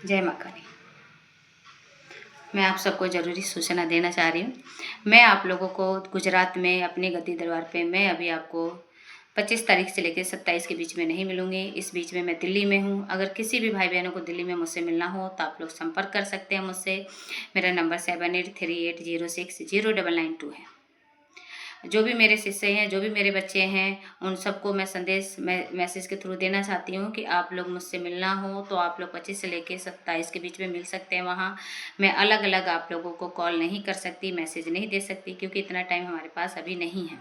जय माँ काली। मैं आप सबको ज़रूरी सूचना देना चाह रही हूँ। मैं आप लोगों को गुजरात में अपने गद्दी दरबार पे मैं अभी आपको 25 तारीख से लेकर 27 के बीच में नहीं मिलूँगी। इस बीच में मैं दिल्ली में हूँ। अगर किसी भी भाई बहनों को दिल्ली में मुझसे मिलना हो तो आप लोग संपर्क कर सकते हैं मुझसे। मेरा नंबर 7838060992 है। जो भी मेरे शिष्य हैं, जो भी मेरे बच्चे हैं, उन सबको मैं संदेश मैसेज के थ्रू देना चाहती हूँ कि आप लोग मुझसे मिलना हो तो आप लोग 25 से लेकर 27 के बीच में मिल सकते हैं वहाँ। मैं अलग अलग आप लोगों को कॉल नहीं कर सकती, मैसेज नहीं दे सकती, क्योंकि इतना टाइम हमारे पास अभी नहीं है।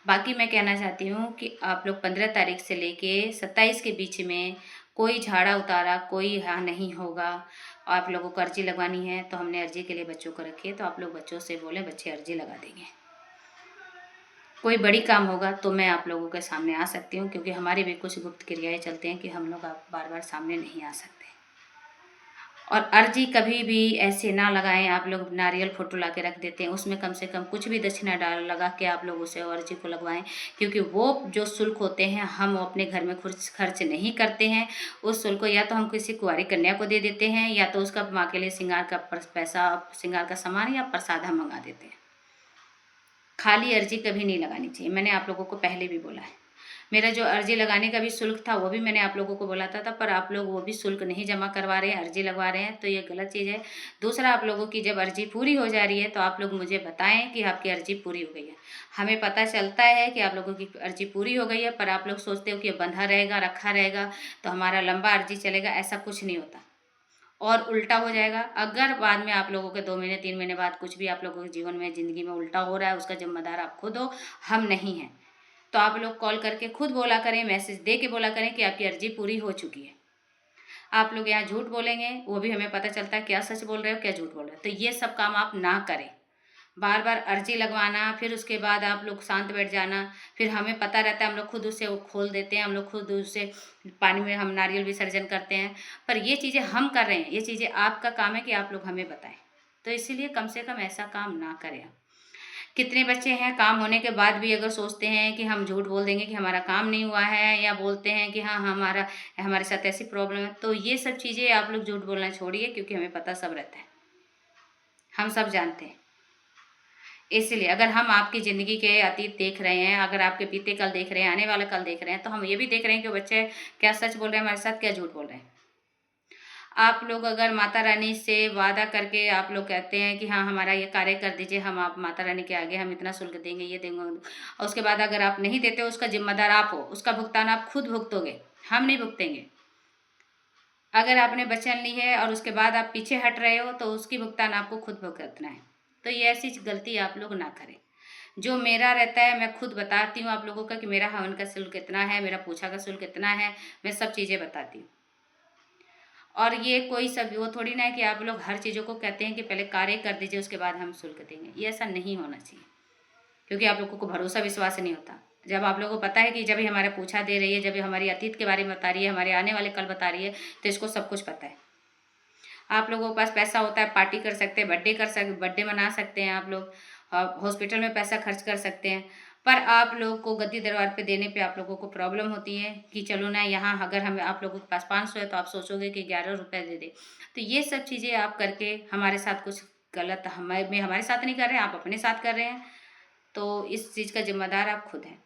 बाकी मैं कहना चाहती हूँ कि आप लोग 15 तारीख से लेके 27 के बीच में कोई झाड़ा उतारा कोई यहाँ नहीं होगा। आप लोगों को अर्जी लगवानी है तो हमने अर्जी के लिए बच्चों को रखी है, तो आप लोग बच्चों से बोलें, बच्चे अर्जी लगा देंगे। कोई बड़ी काम होगा तो मैं आप लोगों के सामने आ सकती हूँ, क्योंकि हमारी भी कुछ गुप्त क्रियाएं चलते हैं कि हम लोग आप बार बार सामने नहीं आ सकते। और अर्जी कभी भी ऐसे ना लगाएं। आप लोग नारियल फोटो ला के रख देते हैं, उसमें कम से कम कुछ भी दक्षिणा डाल लगा के आप लोग उसे अर्जी को लगवाएं, क्योंकि वो जो शुल्क होते हैं हम अपने घर में खर्च नहीं करते हैं। उस शुल्क को या तो हम किसी कुंवारी कन्या को दे देते हैं, या तो उसका माँ के लिए श्रृंगार का पैसा, श्रृंगार का सामान या प्रसाद हम मंगा देते हैं। खाली अर्जी कभी नहीं लगानी चाहिए। मैंने आप लोगों को पहले भी बोला है। मेरा जो अर्जी लगाने का भी शुल्क था वो भी मैंने आप लोगों को बोला था, पर आप लोग वो भी शुल्क नहीं जमा करवा रहे हैं, अर्जी लगवा रहे हैं, तो ये गलत चीज़ है। दूसरा, आप लोगों की जब अर्जी पूरी हो जा रही है तो आप लोग मुझे बताएं कि आपकी अर्जी पूरी हो गई है। हमें पता चलता है कि आप लोगों की अर्जी पूरी हो गई है, पर आप लोग सोचते हो कि बंधा रहेगा, रखा रहेगा तो हमारा लंबा अर्जी चलेगा। ऐसा कुछ नहीं होता और उल्टा हो जाएगा। अगर बाद में आप लोगों के 2 महीने 3 महीने बाद कुछ भी आप लोगों के जीवन में ज़िंदगी में उल्टा हो रहा है, उसका जिम्मेदार आप खुद हो, हम नहीं हैं। तो आप लोग कॉल करके खुद बोला करें, मैसेज दे के बोला करें कि आपकी अर्जी पूरी हो चुकी है। आप लोग यहाँ झूठ बोलेंगे, वो भी हमें पता चलता है क्या सच बोल रहे हो क्या झूठ बोल रहे हो। तो ये सब काम आप ना करें। बार बार अर्जी लगवाना, फिर उसके बाद आप लोग शांत बैठ जाना, फिर हमें पता रहता है, हम लोग खुद उसे खोल देते हैं, हम लोग खुद उसे पानी में हम नारियल विसर्जन करते हैं। पर ये चीज़ें हम कर रहे हैं, ये चीज़ें आपका काम है कि आप लोग हमें बताएं। तो इसीलिए कम से कम ऐसा काम ना करें। कितने बच्चे हैं काम होने के बाद भी अगर सोचते हैं कि हम झूठ बोल देंगे कि हमारा काम नहीं हुआ है, या बोलते हैं कि हाँ हमारे साथ ऐसी प्रॉब्लम है। तो ये सब चीज़ें आप लोग झूठ बोलना छोड़िए, क्योंकि हमें पता सब रहता है, हम सब जानते हैं। इसलिए अगर हम आपकी ज़िंदगी के अतीत देख रहे हैं, अगर आपके बीते कल देख रहे हैं, आने वाला कल देख रहे हैं, तो हम ये भी देख रहे हैं कि बच्चे क्या सच बोल रहे हैं हमारे साथ, क्या झूठ बोल रहे हैं। आप लोग अगर माता रानी से वादा करके आप लोग कहते हैं कि हाँ हमारा ये कार्य कर दीजिए, हम आप माता रानी के आगे हम इतना शुल्क देंगे, ये देंगे, और उसके बाद अगर आप नहीं देते हो, उसका जिम्मेदार आप हो, उसका भुगतान आप खुद भुगतोगे, हम नहीं भुगतेंगे। अगर आपने वचन ली है और उसके बाद आप पीछे हट रहे हो, तो उसकी भुगतान आपको खुद भुगतना है। तो ये ऐसी गलती आप लोग ना करें। जो मेरा रहता है मैं खुद बताती हूँ आप लोगों का कि मेरा हवन का शुल्क कितना है, मेरा पूछा का शुल्क कितना है, मैं सब चीज़ें बताती हूँ। और ये कोई सब वो थोड़ी ना है कि आप लोग हर चीज़ों को कहते हैं कि पहले कार्य कर दीजिए उसके बाद हम शुल्क देंगे। ये ऐसा नहीं होना चाहिए, क्योंकि आप लोगों को भरोसा विश्वास नहीं होता। जब आप लोगों को पता है कि जब ये हमारा पूछा दे रही है, जब ये हमारी अतीत के बारे में बता रही है, हमारे आने वाले कल बता रही है, तो इसको सब कुछ पता है। आप लोगों के पास पैसा होता है, पार्टी कर सकते हैं, बर्थडे मना सकते हैं, आप लोग हॉस्पिटल में पैसा खर्च कर सकते हैं। पर आप लोग को गद्दी दरबार पे देने पे आप लोगों को प्रॉब्लम होती है कि चलो ना, यहाँ अगर हमें आप लोगों के पास 500 है तो आप सोचोगे कि 11 रुपये दे दे। तो ये सब चीज़ें आप करके हमारे साथ कुछ गलत हमारे साथ नहीं कर रहे हैं, आप अपने साथ कर रहे हैं। तो इस चीज़ का जिम्मेदार आप खुद हैं।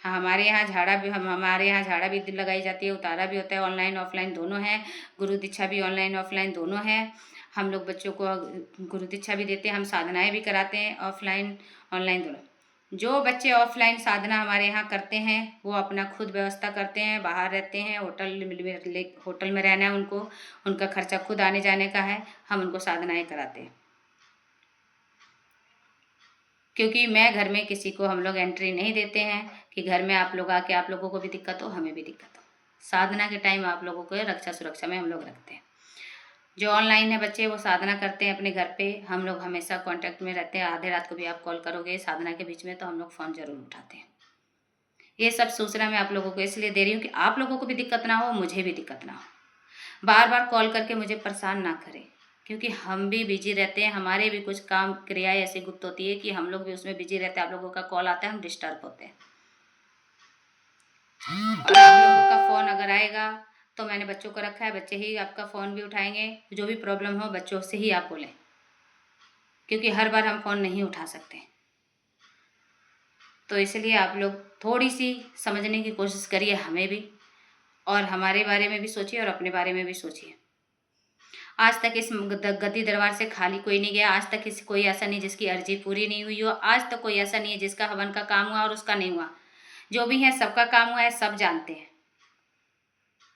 हाँ, हमारे यहाँ झाड़ा भी लगाई जाती है, उतारा भी होता है, ऑनलाइन ऑफलाइन दोनों है। गुरु दीक्षा भी ऑनलाइन ऑफलाइन दोनों है। हम लोग बच्चों को गुरु दीक्षा भी देते हैं, हम साधनाएं भी कराते हैं, ऑफलाइन ऑनलाइन दोनों। जो बच्चे ऑफलाइन साधना हमारे यहाँ करते हैं वो अपना खुद व्यवस्था करते हैं, बाहर रहते हैं, होटल में रहना है उनको, उनका खर्चा खुद आने जाने का है, हम उनको साधनाएं कराते हैं। क्योंकि मैं घर में किसी को हम लोग एंट्री नहीं देते हैं कि घर में आप लोग आके आप लोगों को भी दिक्कत हो, हमें भी दिक्कत हो। साधना के टाइम आप लोगों को रक्षा सुरक्षा में हम लोग रखते हैं। जो ऑनलाइन है बच्चे वो साधना करते हैं अपने घर पे, हम लोग हमेशा कांटेक्ट में रहते हैं। आधे रात को भी आप कॉल करोगे साधना के बीच में तो हम लोग फ़ोन जरूर उठाते हैं। ये सब सूचना मैं आप लोगों को इसलिए दे रही हूँ कि आप लोगों को भी दिक्कत ना हो, मुझे भी दिक्कत ना हो। बार बार कॉल करके मुझे परेशान ना करें, क्योंकि हम भी बिजी रहते हैं, हमारे भी कुछ काम क्रियाएं ऐसी गुप्त होती है कि हम लोग भी उसमें बिजी रहते हैं। आप लोगों का कॉल आता है, हम डिस्टर्ब होते हैं। और आप लोगों का फ़ोन अगर आएगा तो मैंने बच्चों को रखा है, बच्चे ही आपका फ़ोन भी उठाएंगे। जो भी प्रॉब्लम हो बच्चों से ही आप बोलें, क्योंकि हर बार हम फ़ोन नहीं उठा सकते। तो इसलिए आप लोग थोड़ी सी समझने की कोशिश करिए हमें भी, और हमारे बारे में भी सोचिए और अपने बारे में भी सोचिए। आज तक इस गद्दी दरबार से खाली कोई नहीं गया। आज तक किसी कोई ऐसा नहीं जिसकी अर्जी पूरी नहीं हुई हो। आज तक कोई ऐसा नहीं है जिसका हवन का काम हुआ और उसका नहीं हुआ। जो भी है सबका काम हुआ है, सब जानते हैं।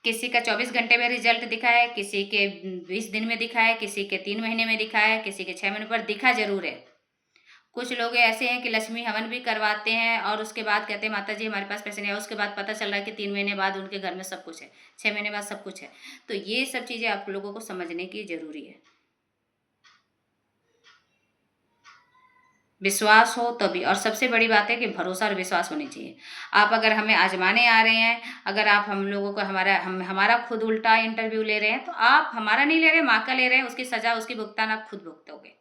किसी का 24 घंटे में रिजल्ट दिखा है, किसी के 20 दिन में दिखा है, किसी के 3 महीने में दिखा है, किसी के 6 महीने पर दिखा जरूर है। कुछ लोग ऐसे हैं कि लक्ष्मी हवन भी करवाते हैं और उसके बाद कहते हैं माता जी हमारे पास पैसे नहीं आए। उसके बाद पता चल रहा है कि 3 महीने बाद उनके घर में सब कुछ है, 6 महीने बाद सब कुछ है। तो ये सब चीज़ें आप लोगों को समझने की जरूरी है। विश्वास हो तभी, और सबसे बड़ी बात है कि भरोसा और विश्वास होनी चाहिए। आप अगर हमें आजमाने आ रहे हैं, अगर आप हम लोगों को हमारा खुद उल्टा इंटरव्यू ले रहे हैं, तो आप हमारा नहीं ले रहे, माँ का ले रहे हैं। उसकी सजा, उसकी भुगतान आप खुद भुगतोगे।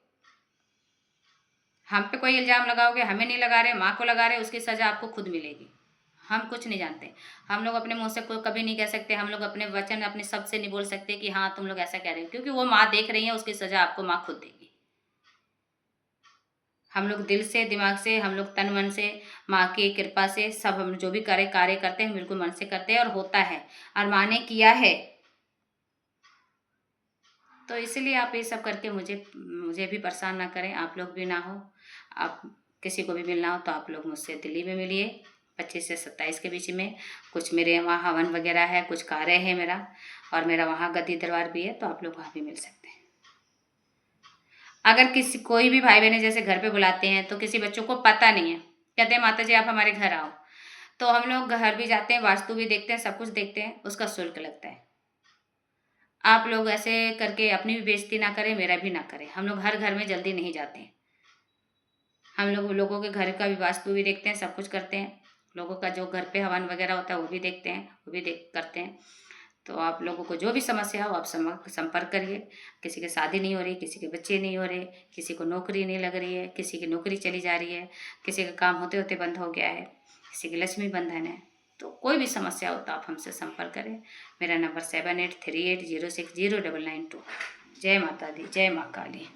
हम पे कोई इल्ज़ाम लगाओगे, हमें नहीं लगा रहे, माँ को लगा रहे, उसकी सज़ा आपको खुद मिलेगी। हम कुछ नहीं जानते। हम लोग अपने मुँह से कोई कभी नहीं कह सकते, हम लोग अपने वचन अपने शब्द से नहीं बोल सकते कि हाँ तुम लोग ऐसा कह रहे हो, क्योंकि वो माँ देख रही है, उसकी सज़ा आपको माँ खुद देगी। हम लोग दिल से, दिमाग से, हम लोग तन मन से, माँ की कृपा से, सब हम जो भी कार्य करते हैं बिल्कुल मन से करते हैं और होता है, और माँ ने किया है। तो इसलिए आप ये सब करके मुझे भी परेशान ना करें, आप लोग भी ना हो। आप किसी को भी मिलना हो तो आप लोग मुझसे दिल्ली में मिलिए 25 से 27 के बीच में। कुछ मेरे वहाँ हवन वगैरह है, कुछ कार्य है मेरा, और मेरा वहाँ गद्दी दरबार भी है, तो आप लोग वहाँ भी मिल सकते हैं। अगर कोई भी भाई बहन जैसे घर पे बुलाते हैं तो किसी बच्चों को पता नहीं है, कहते हैं माता जी आप हमारे घर आओ, तो हम लोग घर भी जाते हैं, वास्तु भी देखते हैं, सब कुछ देखते हैं, उसका शुल्क लगता है। आप लोग ऐसे करके अपनी भी बेइज्जती ना करें, मेरा भी ना करें। हम लोग हर घर में जल्दी नहीं जाते हैं। हम लोग लोगों के घर का भी वास्तु भी देखते हैं, सब कुछ करते हैं। लोगों का जो घर पे हवन वगैरह होता है वो भी देखते हैं, वो भी देख करते हैं। तो आप लोगों को जो भी समस्या हो आप संपर्क करिए। किसी की शादी नहीं हो रही, किसी के बच्चे नहीं हो रहे, किसी को नौकरी नहीं लग रही है, किसी की नौकरी चली जा रही है, किसी का काम होते होते बंद हो गया है, किसी की लक्ष्मी बंधन है, तो कोई भी समस्या हो तो आप हमसे संपर्क करें। मेरा नंबर 7838060992। जय माता दी, जय माँ काली।